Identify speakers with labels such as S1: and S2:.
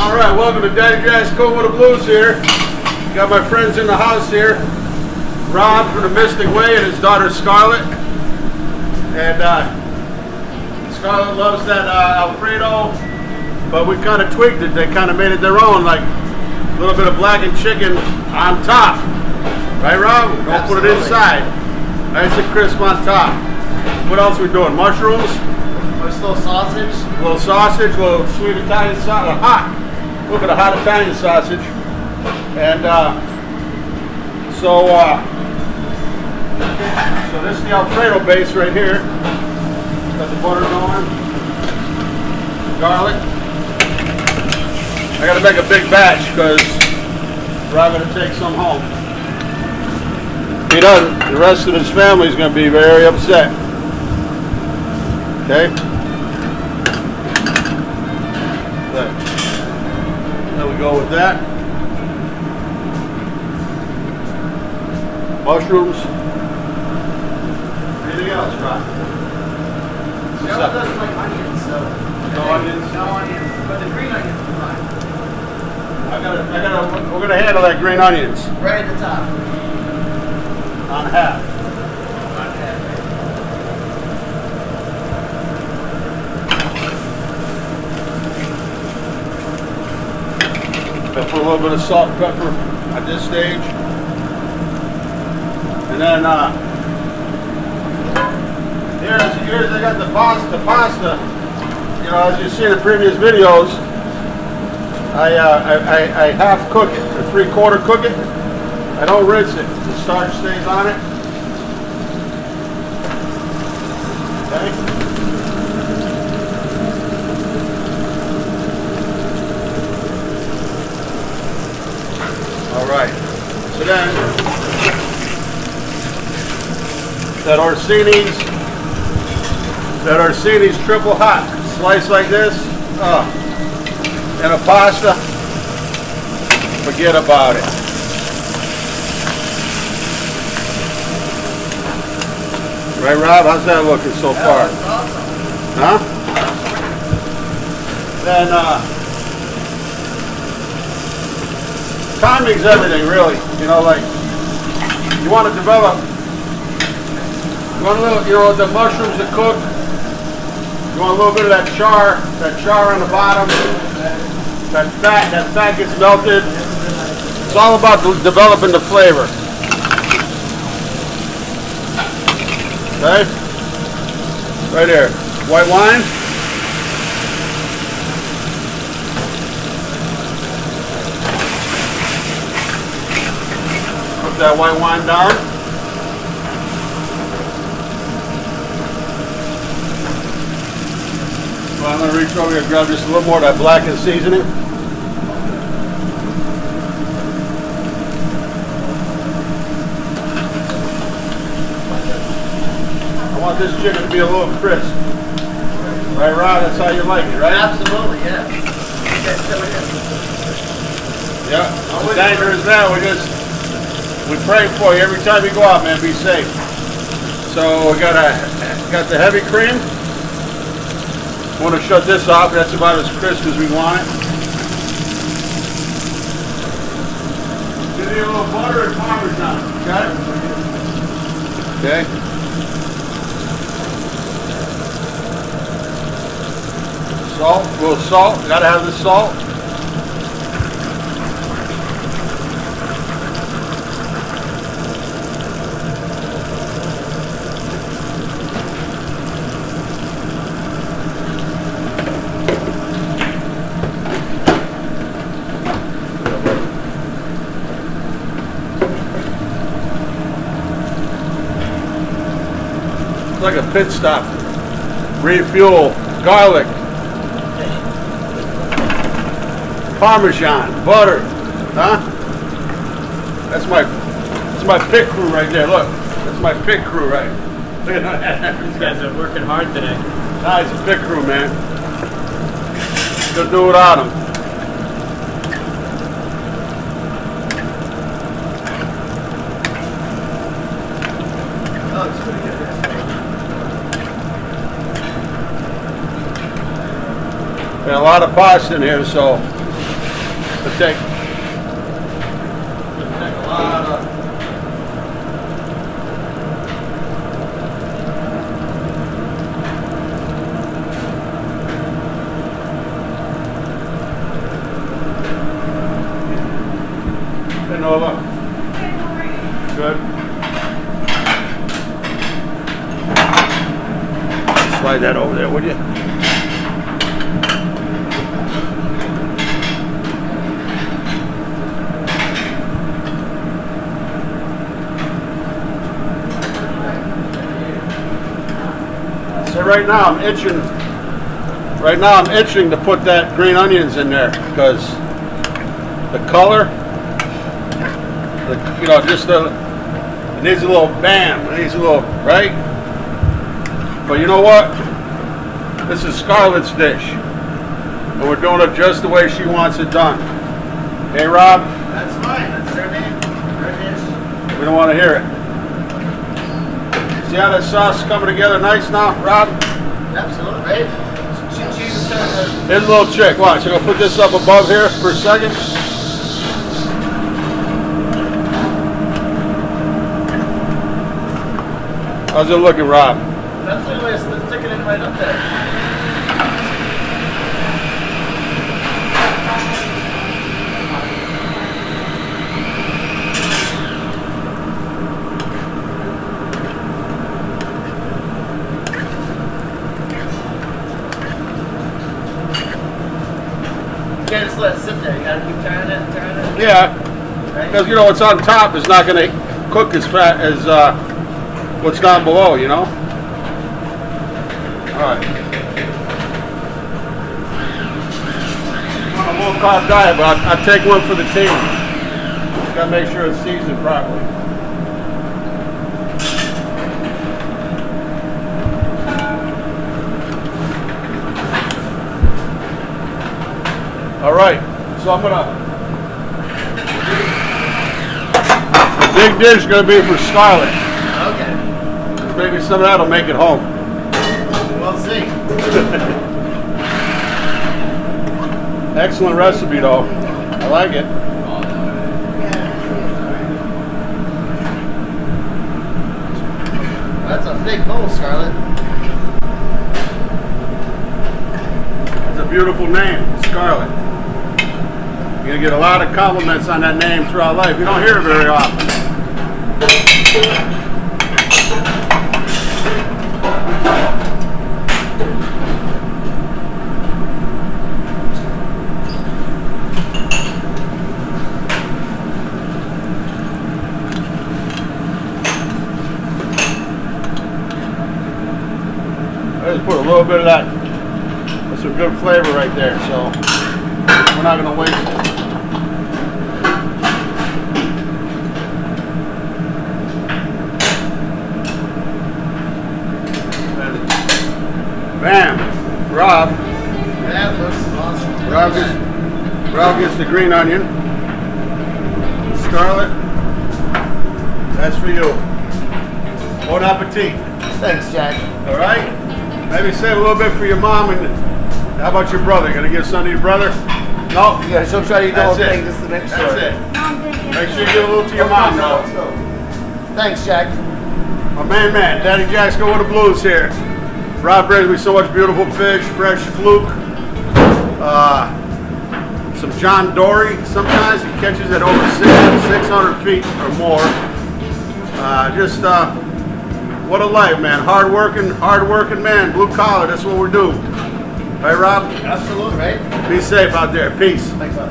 S1: All right, welcome to Daddy Jack's Coma the Blues here. Got my friends in the house here. Rob from the Mystic Way and his daughter Scarlett. And Scarlett loves that Alfredo, but we kind of tweaked it. They kind of made it their own, like a little bit of blackened chicken on top. Right, Rob? Don't
S2: Absolutely.
S1: put it inside. Nice and crisp on top. What else are we doing? Mushrooms?
S2: Just a little sausage.
S1: A little sausage, a little sweet Italian sausage, hot. A little bit of hot Italian sausage. And so this is the Alfredo base right here. Got the butter going. Garlic. I gotta make a big batch because Rob's gonna take some home. If he doesn't, the rest of his family is gonna be very upset. Okay? There we go with that. Mushrooms. Anything else, Rob?
S2: Scarlett doesn't like onions, so.
S1: No onions?
S2: No onions, but the green onions are fine.
S1: We're gonna handle that green onions
S2: Right at the top.
S1: on half.
S2: On half.
S1: I'll put a little bit of salt and pepper at this stage. And then here's I got the pasta. You know, as you see in the previous videos, I half cook it, or 3/4 cook it. I don't rinse it. The starch stays on it. Okay. All right. So then that Orsini's triple hot, slice like this, and a pasta, forget about it. Right, Rob? How's that looking so far?
S2: That's awesome.
S1: Huh? Then, timing's everything, really. You know, like, you want to develop, you want a little, you know, the mushrooms to cook. You want a little bit of that char on the bottom. That fat gets melted. It's all about developing the flavor. Okay? Right here. White wine. Put that white wine down. So I'm going to reach over here and grab just a little more of that blackened seasoning. I want this chicken to be a little crisp. Right, Rod? That's how you like it, right?
S2: Absolutely, yeah. That's so it is.
S1: Yeah. The danger is now we pray for you every time you go out, man. Be safe. So we got the heavy cream. I want to shut this off. That's about as crisp as we want it. Give me a little butter and Parmesan. Got it? Okay. Salt. A little salt. Gotta have the salt. Like a pit stop. Refuel, garlic, Parmesan, butter, huh? That's my pit crew right there. Look, that's my pit crew, right? Look at that.
S3: These guys are working hard today.
S1: Nah, it's a pit crew, man. Couldn't do without them.
S2: Oh, it's pretty good.
S1: And a lot of pasta in here, so to take a lot of. Hey Nova. Good. Slide that over there, would you? So right now I'm itching. Right now I'm itching to put that green onions in there because the color, you know, just it needs a little bam. It needs a little, right? But you know what? This is Scarlett's dish, and we're doing it just the way she wants it done. Hey, Rob?
S2: That's fine. That's her name. Her dish.
S1: We don't want to hear it. See how that sauce is coming together nice now, Rob?
S2: Absolutely, right? She's a senator.
S1: Here's a little trick. Watch, I'm going to put this up above here for a second. How's it looking, Rob?
S2: That's the way it's sticking it right up there. You can't just let it sit there. You gotta keep turning it, turning it.
S1: Yeah,
S2: Right?
S1: because you know what's on top is not going to cook as fast as what's down below, you know? Alright. I'm on a low carb diet, but I take one for the team. Gotta make sure it's seasoned properly. Alright, so I'm gonna. The big dish is gonna be for Scarlett.
S2: Okay.
S1: Maybe some of that'll make it home.
S2: We'll see.
S1: Excellent recipe though. I like it.
S2: That's a big bowl, Scarlett.
S1: It's a beautiful name, Scarlett. You're gonna get a lot of compliments on that name throughout life. You don't hear it very often. I just put a little bit of that. That's some good flavor right there, so we're not gonna waste it. Bam! Rob.
S2: That looks awesome.
S1: Rob gets the green onion. Scarlett, that's for you. Bon appetit.
S2: Thanks, Jack.
S1: All right? Maybe save a little bit for your mom, and how about your brother? You gonna give some to your brother? No?
S2: Yeah, she'll try to eat the whole
S1: That's it.
S2: thing just to make sure.
S1: That's it. Make sure you give a little to your mom, though.
S2: Let's go. Thanks, Jack.
S1: My man, Daddy Jack's going with the blues here. Rob brings me so much beautiful fish, fresh fluke, some John Dory. Sometimes he catches at over 600 feet or more. What a life, man. Hard working man. Blue collar, that's what we're doing. Right, Rob?
S2: Absolutely, right?
S1: Be safe out there. Peace.
S2: Thanks, bud.